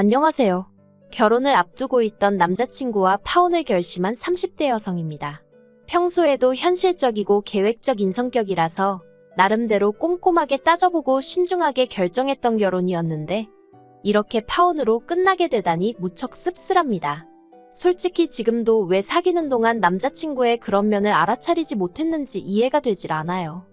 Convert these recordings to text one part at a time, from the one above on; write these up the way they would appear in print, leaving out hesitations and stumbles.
안녕하세요. 결혼을 앞두고 있던 남자친구와 파혼을 결심한 30대 여성입니다. 평소에도 현실적이고 계획적인 성격이라서 나름대로 꼼꼼하게 따져보고 신중하게 결정했던 결혼이었는데 이렇게 파혼으로 끝나게 되다니 무척 씁쓸합니다. 솔직히 지금도 왜 사귀는 동안 남자친구의 그런 면을 알아차리지 못했는지 이해가 되질 않아요.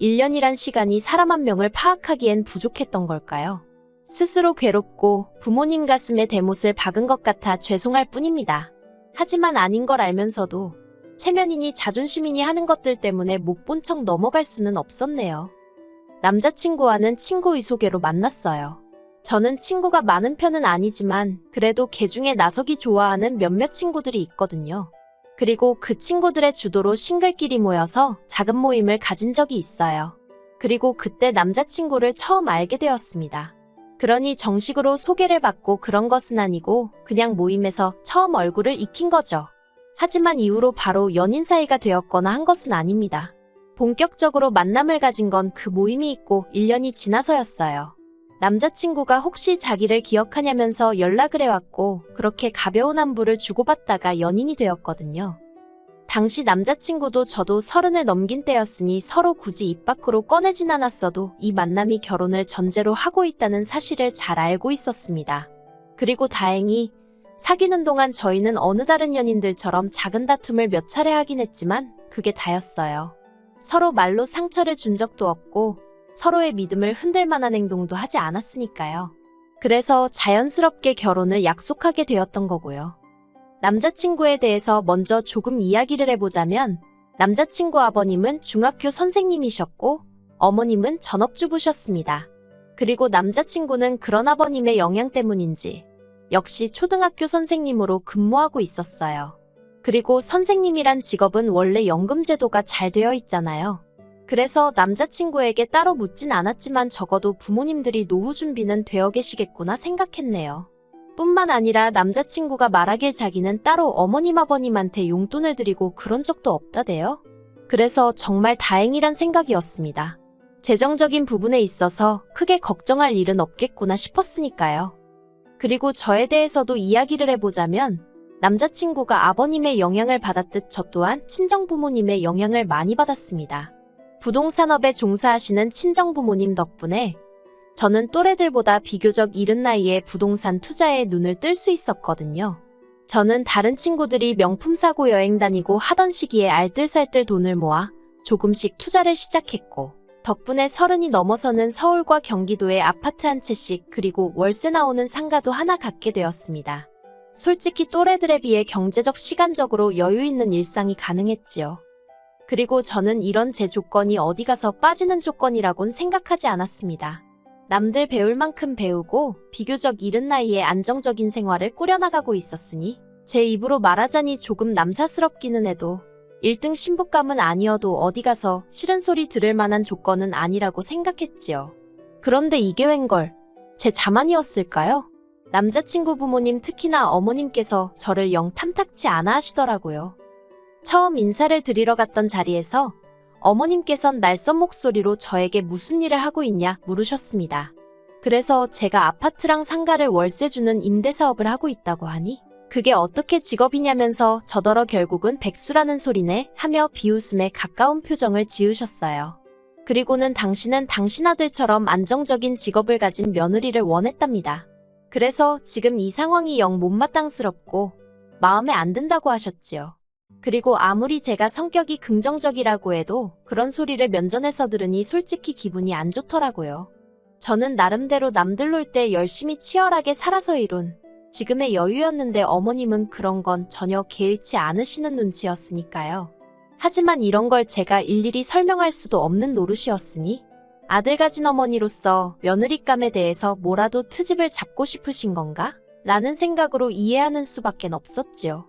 1년이란 시간이 사람 한 명을 파악하기엔 부족했던 걸까요? 스스로 괴롭고 부모님 가슴에 대못을 박은 것 같아 죄송할 뿐입니다. 하지만 아닌 걸 알면서도 체면이니 자존심이니 하는 것들 때문에 못 본 척 넘어갈 수는 없었네요. 남자친구와는 친구의 소개로 만났어요. 저는 친구가 많은 편은 아니지만 그래도 걔 중에 나석이 좋아하는 몇몇 친구들이 있거든요. 그리고 그 친구들의 주도로 싱글끼리 모여서 작은 모임을 가진 적이 있어요. 그리고 그때 남자친구를 처음 알게 되었습니다. 그러니 정식으로 소개를 받고 그런 것은 아니고 그냥 모임에서 처음 얼굴을 익힌 거죠. 하지만 이후로 바로 연인 사이가 되었거나 한 것은 아닙니다. 본격적으로 만남을 가진 건 그 모임이 있고 1년이 지나서였어요. 남자친구가 혹시 자기를 기억하냐면서 연락을 해왔고 그렇게 가벼운 안부를 주고받다가 연인이 되었거든요. 당시 남자친구도 저도 30을 넘긴 때였으니 서로 굳이 입 밖으로 꺼내진 않았어도 이 만남이 결혼을 전제로 하고 있다는 사실을 잘 알고 있었습니다. 그리고 다행히 사귀는 동안 저희는 어느 다른 연인들처럼 작은 다툼을 몇 차례 하긴 했지만 그게 다였어요. 서로 말로 상처를 준 적도 없고 서로의 믿음을 흔들 만한 행동도 하지 않았으니까요. 그래서 자연스럽게 결혼을 약속하게 되었던 거고요. 남자친구에 대해서 먼저 조금 이야기를 해보자면 남자친구 아버님은 중학교 선생님이셨고 어머님은 전업주부셨습니다. 그리고 남자친구는 그런 아버님의 영향 때문인지 역시 초등학교 선생님으로 근무하고 있었어요. 그리고 선생님이란 직업은 원래 연금 제도가 잘 되어 있잖아요. 그래서 남자친구에게 따로 묻진 않았지만 적어도 부모님들이 노후 준비는 되어 계시겠구나 생각했네요. 뿐만 아니라 남자친구가 말하길 자기는 따로 어머님 아버님한테 용돈을 드리고 그런 적도 없다대요. 그래서 정말 다행이란 생각이었습니다. 재정적인 부분에 있어서 크게 걱정할 일은 없겠구나 싶었으니까요. 그리고 저에 대해서도 이야기를 해보자면 남자친구가 아버님의 영향을 받았듯 저 또한 친정부모님의 영향을 많이 받았습니다. 부동산업에 종사하시는 친정부모님 덕분에 저는 또래들보다 비교적 이른 나이에 부동산 투자에 눈을 뜰 수 있었거든요. 저는 다른 친구들이 명품 사고 여행 다니고 하던 시기에 알뜰살뜰 돈을 모아 조금씩 투자를 시작했고 덕분에 30이 넘어서는 서울과 경기도에 아파트 한 채씩 그리고 월세 나오는 상가도 하나 갖게 되었습니다. 솔직히 또래들에 비해 경제적 시간적으로 여유 있는 일상이 가능했지요. 그리고 저는 이런 제 조건이 어디 가서 빠지는 조건이라곤 생각하지 않았습니다. 남들 배울 만큼 배우고 비교적 이른 나이에 안정적인 생활을 꾸려나가고 있었으니 제 입으로 말하자니 조금 남사스럽기는 해도 1등 신부감은 아니어도 어디 가서 싫은 소리 들을 만한 조건은 아니라고 생각했지요. 그런데 이게 웬걸? 제 자만이었을까요? 남자친구 부모님 특히나 어머님께서 저를 영 탐탁치 않아 하시더라고요. 처음 인사를 드리러 갔던 자리에서 어머님께선 낯선 목소리로 저에게 무슨 일을 하고 있냐 물으셨습니다. 그래서 제가 아파트랑 상가를 월세 주는 임대사업을 하고 있다고 하니 그게 어떻게 직업이냐면서 저더러 결국은 백수라는 소리네 하며 비웃음에 가까운 표정을 지으셨어요. 그리고는 당신은 당신 아들처럼 안정적인 직업을 가진 며느리를 원했답니다. 그래서 지금 이 상황이 영 못마땅스럽고 마음에 안 든다고 하셨지요. 그리고 아무리 제가 성격이 긍정적이라고 해도 그런 소리를 면전에서 들으니 솔직히 기분이 안 좋더라고요. 저는 나름대로 남들 놀 때 열심히 치열하게 살아서 이룬 지금의 여유였는데 어머님은 그런 건 전혀 개의치 않으시는 눈치였으니까요. 하지만 이런 걸 제가 일일이 설명할 수도 없는 노릇이었으니 아들 가진 어머니로서 며느리감에 대해서 뭐라도 트집을 잡고 싶으신 건가? 라는 생각으로 이해하는 수밖에 없었지요.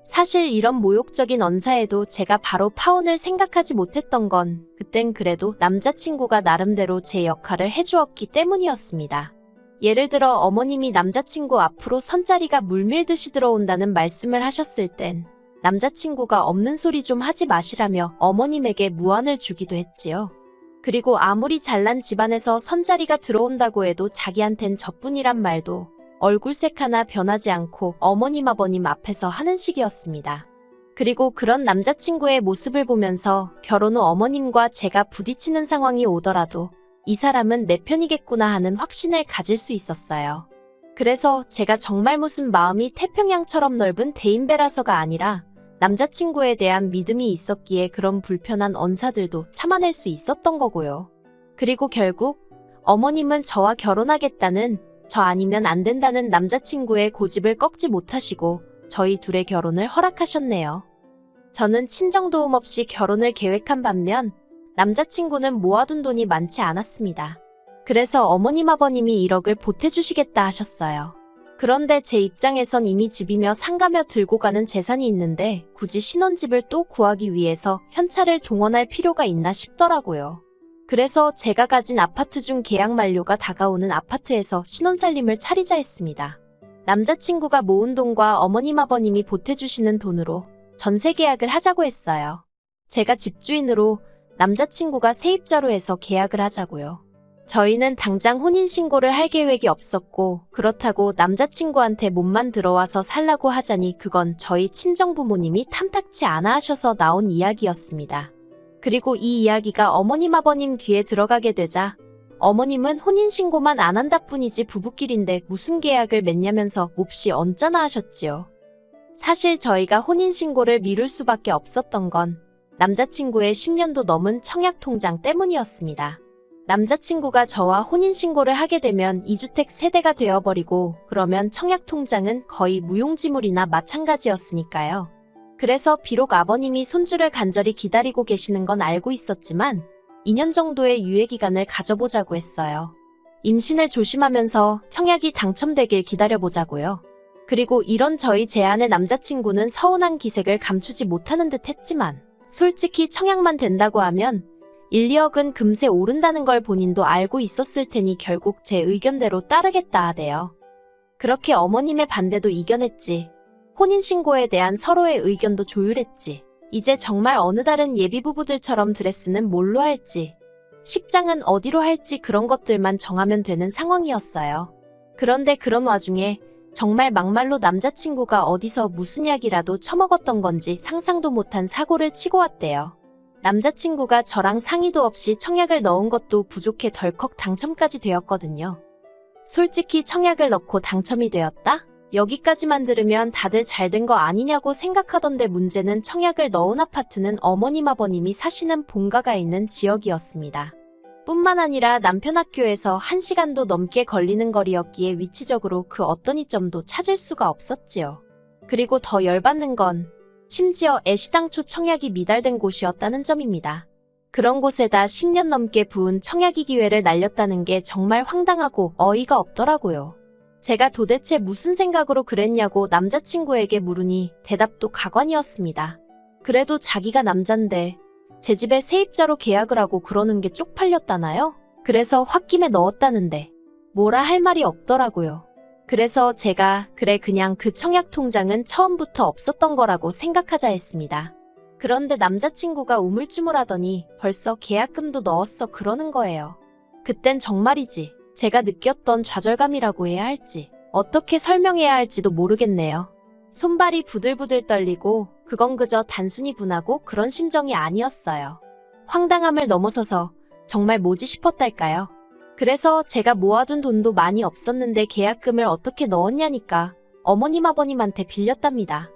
사실 이런 모욕적인 언사에도 제가 바로 파혼을 생각하지 못했던 건 그땐 그래도 남자친구가 나름대로 제 역할을 해주었기 때문이었습니다. 예를 들어 어머님이 남자친구 앞으로 선자리가 물밀듯이 들어온다는 말씀을 하셨을 땐 남자친구가 없는 소리 좀 하지 마시라며 어머님에게 무안을 주기도 했지요. 그리고 아무리 잘난 집안에서 선자리가 들어온다고 해도 자기한텐 저뿐이란 말도 얼굴색 하나 변하지 않고 어머님 아버님 앞에서 하는 식이었습니다. 그리고 그런 남자친구의 모습을 보면서 결혼 후 어머님과 제가 부딪히는 상황이 오더라도 이 사람은 내 편이겠구나 하는 확신을 가질 수 있었어요. 그래서 제가 정말 무슨 마음이 태평양처럼 넓은 대인배라서가 아니라 남자친구에 대한 믿음이 있었기에 그런 불편한 언사들도 참아낼 수 있었던 거고요. 그리고 결국 어머님은 저와 결혼하겠다는, 저 아니면 안 된다는 남자친구의 고집을 꺾지 못하시고 저희 둘의 결혼을 허락하셨네요. 저는 친정도움 없이 결혼을 계획한 반면 남자친구는 모아둔 돈이 많지 않았습니다. 그래서 어머님 아버님이 1억을 보태주시겠다 하셨어요. 그런데 제 입장에선 이미 집이며 상가며 들고 가는 재산이 있는데 굳이 신혼집을 또 구하기 위해서 현찰을 동원할 필요가 있나 싶더라고요. 그래서 제가 가진 아파트 중 계약 만료가 다가오는 아파트에서 신혼살림을 차리자 했습니다. 남자친구가 모은 돈과 어머님 아버님이 보태주시는 돈으로 전세 계약을 하자고 했어요. 제가 집주인으로 남자친구가 세입자로 해서 계약을 하자고요. 저희는 당장 혼인신고를 할 계획이 없었고 그렇다고 남자친구한테 몸만 들어와서 살라고 하자니 그건 저희 친정부모님이 탐탁치 않아 하셔서 나온 이야기였습니다. 그리고 이 이야기가 어머님 아버님 귀에 들어가게 되자 어머님은 혼인신고만 안 한다 뿐이지 부부끼리인데 무슨 계약을 맺냐면서 몹시 언짢아 하셨지요. 사실 저희가 혼인신고를 미룰 수밖에 없었던 건 남자친구의 10년도 넘은 청약통장 때문이었습니다. 남자친구가 저와 혼인신고를 하게 되면 2주택 세대가 되어버리고 그러면 청약통장은 거의 무용지물이나 마찬가지였으니까요. 그래서 비록 아버님이 손주를 간절히 기다리고 계시는 건 알고 있었지만 2년 정도의 유예기간을 가져보자고 했어요. 임신을 조심하면서 청약이 당첨되길 기다려보자고요. 그리고 이런 저희 제안에 남자친구는 서운한 기색을 감추지 못하는 듯 했지만 솔직히 청약만 된다고 하면 1, 2억은 금세 오른다는 걸 본인도 알고 있었을 테니 결국 제 의견대로 따르겠다 하대요. 그렇게 어머님의 반대도 이겨냈지. 혼인신고에 대한 서로의 의견도 조율했지. 이제 정말 어느 다른 예비부부들처럼 드레스는 뭘로 할지, 식장은 어디로 할지 그런 것들만 정하면 되는 상황이었어요. 그런데 그런 와중에 정말 막말로 남자친구가 어디서 무슨 약이라도 처먹었던 건지 상상도 못한 사고를 치고 왔대요. 남자친구가 저랑 상의도 없이 청약을 넣은 것도 부족해 덜컥 당첨까지 되었거든요. 솔직히 청약을 넣고 당첨이 되었다? 여기까지만 들으면 다들 잘 된 거 아니냐고 생각하던데 문제는 청약을 넣은 아파트는 어머님 아버님이 사시는 본가가 있는 지역이었습니다. 뿐만 아니라 남편 학교에서 1시간도 넘게 걸리는 거리였기에 위치적으로 그 어떤 이점도 찾을 수가 없었지요. 그리고 더 열받는 건 심지어 애시당초 청약이 미달된 곳이었다는 점입니다. 그런 곳에다 10년 넘게 부은 청약이 기회를 날렸다는 게 정말 황당하고 어이가 없더라고요. 제가 도대체 무슨 생각으로 그랬냐고 남자친구에게 물으니 대답도 가관이었습니다. 그래도 자기가 남잔데 제 집에 세입자로 계약을 하고 그러는 게 쪽팔렸다나요? 그래서 홧김에 넣었다는데 뭐라 할 말이 없더라고요. 그래서 제가 그냥 그 청약통장은 처음부터 없었던 거라고 생각하자 했습니다. 그런데 남자친구가 우물쭈물하더니 벌써 계약금도 넣었어 그러는 거예요. 그땐 정말이지 제가 느꼈던 좌절감이라고 해야 할지 어떻게 설명해야 할지도 모르겠네요. 손발이 부들부들 떨리고 그건 그저 단순히 분하고 그런 심정이 아니었어요. 황당함을 넘어서서 정말 뭐지 싶었달까요? 그래서 제가 모아둔 돈도 많이 없었는데 계약금을 어떻게 넣었냐니까 어머님 아버님한테 빌렸답니다.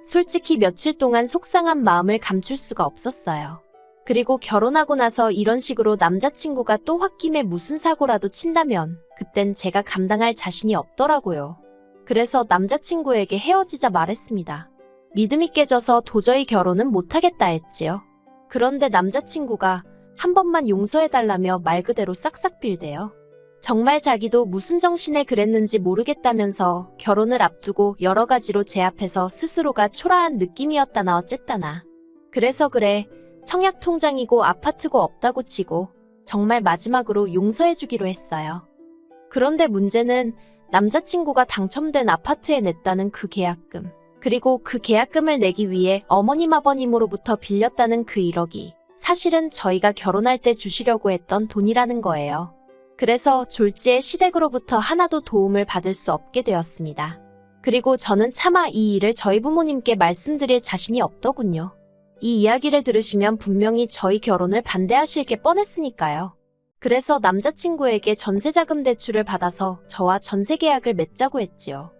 솔직히 며칠 동안 속상한 마음을 감출 수가 없었어요. 그리고 결혼하고 나서 이런 식으로 남자친구가 또 홧김에 무슨 사고라도 친다면 그땐 제가 감당할 자신이 없더라고요. 그래서 남자친구에게 헤어지자 말했습니다. 믿음이 깨져서 도저히 결혼은 못하겠다 했지요. 그런데 남자친구가 한 번만 용서해달라며 말 그대로 싹싹 빌대요. 정말 자기도 무슨 정신에 그랬는지 모르겠다면서 결혼을 앞두고 여러 가지로 제 앞에서 스스로가 초라한 느낌이었다나 어쨌다나. 그래서 그래 청약통장이고 아파트고 없다고 치고 정말 마지막으로 용서해주기로 했어요. 그런데 문제는 남자친구가 당첨된 아파트에 냈다는 그 계약금, 그리고 그 계약금을 내기 위해 어머님 아버님으로부터 빌렸다는 그 1억이 사실은 저희가 결혼할 때 주시려고 했던 돈이라는 거예요. 그래서 졸지의 시댁으로부터 하나도 도움을 받을 수 없게 되었습니다. 그리고 저는 차마 이 일을 저희 부모님께 말씀드릴 자신이 없더군요. 이 이야기를 들으시면 분명히 저희 결혼을 반대하실 게 뻔했으니까요. 그래서 남자친구에게 전세자금 대출을 받아서 저와 전세 계약을 맺자고 했지요.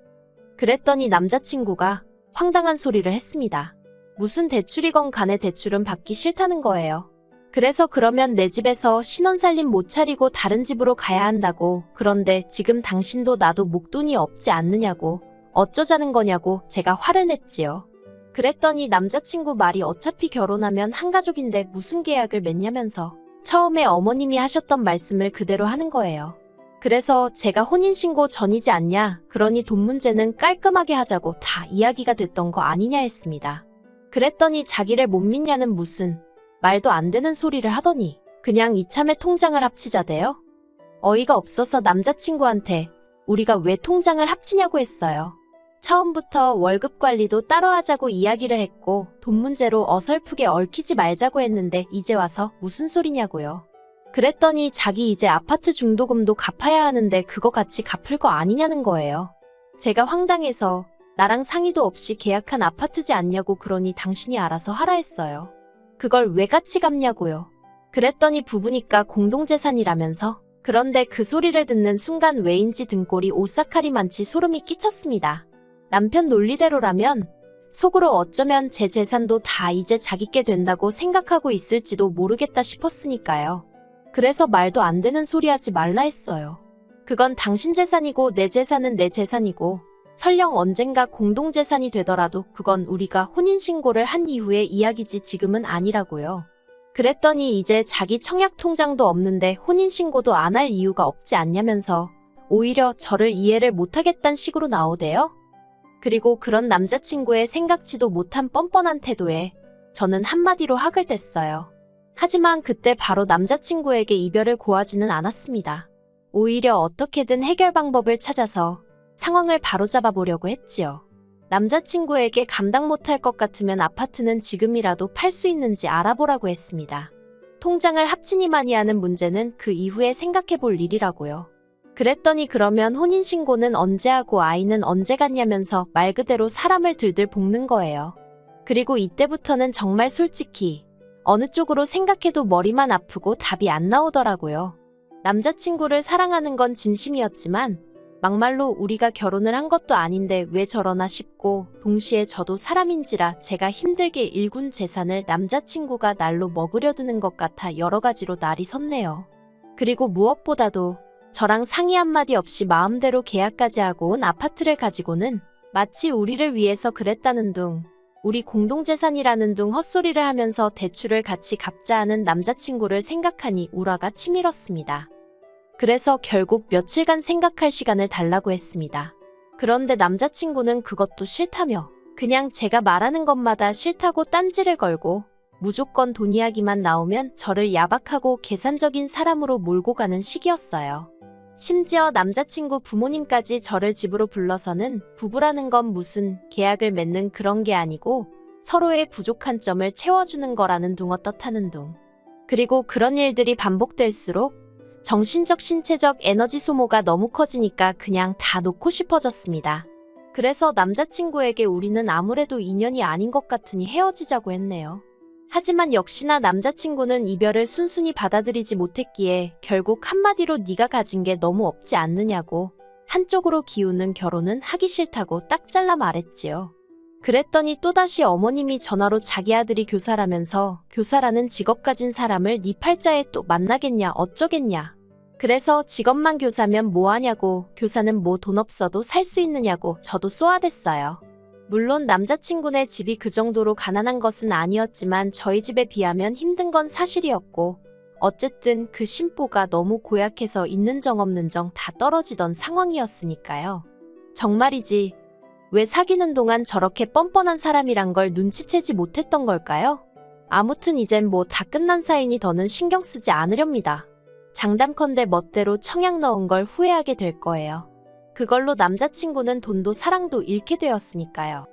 그랬더니 남자친구가 황당한 소리를 했습니다. 무슨 대출이건 간에 대출은 받기 싫다는 거예요. 그래서 그러면 내 집에서 신혼살림 못 차리고 다른 집으로 가야 한다고. 그런데 지금 당신도 나도 목돈이 없지 않느냐고. 어쩌자는 거냐고 제가 화를 냈지요. 그랬더니 남자친구 말이 어차피 결혼하면 한가족인데 무슨 계약을 맺냐면서 처음에 어머님이 하셨던 말씀을 그대로 하는 거예요. 그래서 제가 혼인신고 전이지 않냐, 그러니 돈 문제는 깔끔하게 하자고 다 이야기가 됐던 거 아니냐 했습니다. 그랬더니 자기를 못 믿냐는 무슨 말도 안 되는 소리를 하더니 그냥 이참에 통장을 합치자대요. 어이가 없어서 남자친구한테 우리가 왜 통장을 합치냐고 했어요. 처음부터 월급 관리도 따로 하자고 이야기를 했고 돈 문제로 어설프게 얽히지 말자고 했는데 이제 와서 무슨 소리냐고요. 그랬더니 자기 이제 아파트 중도금도 갚아야 하는데 그거 같이 갚을 거 아니냐는 거예요. 제가 황당해서 나랑 상의도 없이 계약한 아파트지 않냐고 그러니 당신이 알아서 하라 했어요. 그걸 왜 같이 갚냐고요. 그랬더니 부부니까 공동재산이라면서. 그런데 그 소리를 듣는 순간 왜인지 등골이 오싹하리만치 소름이 끼쳤습니다. 남편 논리대로라면 속으로 어쩌면 제 재산도 다 이제 자기께 된다고 생각하고 있을지도 모르겠다 싶었으니까요. 그래서 말도 안 되는 소리 하지 말라 했어요. 그건 당신 재산이고 내 재산은 내 재산이고 설령 언젠가 공동재산이 되더라도 그건 우리가 혼인신고를 한 이후의 이야기지 지금은 아니라고요. 그랬더니 이제 자기 청약통장도 없는데 혼인신고도 안 할 이유가 없지 않냐면서 오히려 저를 이해를 못하겠다는 식으로 나오대요. 그리고 그런 남자친구의 생각지도 못한 뻔뻔한 태도에 저는 한마디로 학을 뗐어요. 하지만 그때 바로 남자친구에게 이별을 고하지는 않았습니다. 오히려 어떻게든 해결 방법을 찾아서 상황을 바로잡아 보려고 했지요. 남자친구에게 감당 못할 것 같으면 아파트는 지금이라도 팔 수 있는지 알아보라고 했습니다. 통장을 합치니마니 하는 문제는 그 이후에 생각해 볼 일이라고요. 그랬더니 그러면 혼인신고는 언제 하고 아이는 언제 갖냐면서 말 그대로 사람을 들들 볶는 거예요. 그리고 이때부터는 정말 솔직히 어느 쪽으로 생각해도 머리만 아프고 답이 안 나오더라고요. 남자친구를 사랑하는 건 진심이었지만 막말로 우리가 결혼을 한 것도 아닌데 왜 저러나 싶고 동시에 저도 사람인지라 제가 힘들게 일군 재산을 남자친구가 날로 먹으려 드는 것 같아 여러 가지로 날이 섰네요. 그리고 무엇보다도 저랑 상의 한마디 없이 마음대로 계약까지 하고 온 아파트를 가지고는 마치 우리를 위해서 그랬다는 둥, 우리 공동재산이라는 둥 헛소리를 하면서 대출을 같이 갚자 하는 남자친구를 생각하니 우라가 치밀었습니다. 그래서 결국 며칠간 생각할 시간을 달라고 했습니다. 그런데 남자친구는 그것도 싫다며 그냥 제가 말하는 것마다 싫다고 딴지를 걸고 무조건 돈 이야기만 나오면 저를 야박하고 계산적인 사람으로 몰고 가는 식이었어요. 심지어 남자친구 부모님까지 저를 집으로 불러서는 부부라는 건 무슨 계약을 맺는 그런 게 아니고 서로의 부족한 점을 채워주는 거라는 둥 어떻다는 둥. 그리고 그런 일들이 반복될수록 정신적 신체적 에너지 소모가 너무 커지니까 그냥 다 놓고 싶어졌습니다. 그래서 남자친구에게 우리는 아무래도 인연이 아닌 것 같으니 헤어지자고 했네요. 하지만 역시나 남자친구는 이별을 순순히 받아들이지 못했기에 결국 한마디로 네가 가진 게 너무 없지 않느냐고 한쪽으로 기우는 결혼은 하기 싫다고 딱 잘라 말했지요. 그랬더니 또다시 어머님이 전화로 자기 아들이 교사라면서 교사라는 직업 가진 사람을 네 팔자에 또 만나겠냐 어쩌겠냐. 그래서 직업만 교사면 뭐하냐고 교사는 뭐 돈 없어도 살 수 있느냐고 저도 쏘아댔어요. 물론 남자친구네 집이 그 정도로 가난한 것은 아니었지만 저희 집에 비하면 힘든 건 사실이었고 어쨌든 그 심보가 너무 고약해서 있는 정 없는 정 다 떨어지던 상황이었으니까요. 정말이지 왜 사귀는 동안 저렇게 뻔뻔한 사람이란 걸 눈치채지 못했던 걸까요? 아무튼 이젠 뭐 다 끝난 사이니 더는 신경 쓰지 않으렵니다. 장담컨대 멋대로 청약 넣은 걸 후회하게 될 거예요. 그걸로 남자친구는 돈도 사랑도 잃게 되었으니까요.